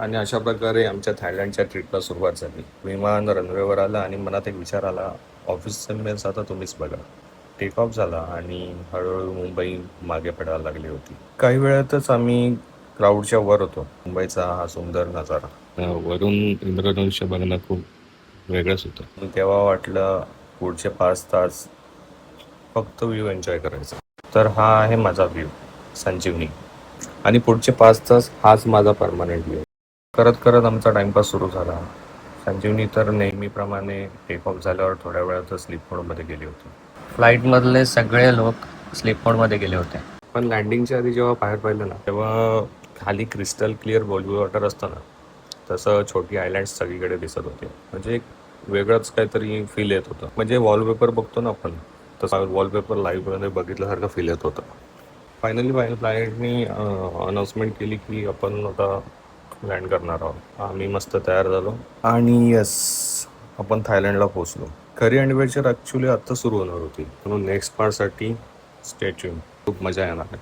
आणि अशा प्रकारे आमच्या थायलंडच्या ट्रिपला सुरुवात झाली. विमान रनवेवर आलं आणि मनात एक विचार आला, ऑफिसचं मेल्स आता तुम्हीच बघा. टेक ऑफ झाला आणि हळूहळू मुंबई मागे पडायला लागली होती. काही वेळातच आम्ही क्राऊडच्या वर होतो. मुंबईचा हा सुंदर नजारा. वरून इंद्रधनुष्य बघणं खूप वेगळंच होतं. तेव्हा वाटलं पुढचे 5 तास फक्त व्ह्यू एन्जॉय करायचा. तर हा आहे माझा व्ह्यू, संजीवनी. आणि पुढचे 5 तास हाच माझा परमनंट व्ह्यू. करत करत आमचा टाइमपास सुरू झाला. संजीवनी तर नेहमीप्रमाणे टेक ऑफ झाल्यावर थोड्या वेळातच स्लीप मोडमध्ये गेली होती. फ्लाईटमधले सगळे लोक स्लीप मोडमध्ये गेले होते. पण लँडिंगच्या आधी जेव्हा बाहेर पाहिलं ना, तेव्हा खाली क्रिस्टल क्लिअर ब्लू वॉटर असतं ना, तसं छोटी आयलँड्स सगळीकडे दिसत होते. म्हणजे एक वेगळंच काहीतरी फील येत होतं. म्हणजे वॉलपेपर बघतो ना आपण, तसं वॉलपेपर लाईव्हमध्ये बघितल्यासारखं फील येत होतं. फायनली फ्लाईटनी अनाऊन्समेंट केली की आपण आता लँड करणार आहोत. आम्ही मस्त तयार झालो आणि यस, आपण थायलंडला पोहोचलो. खरी ॲडव्हेंचर ॲक्च्युली आत्ता सुरू होणार होती, म्हणून नेक्स्ट पार्टसाठी स्टे ट्यून. खूप मजा येणार आहे.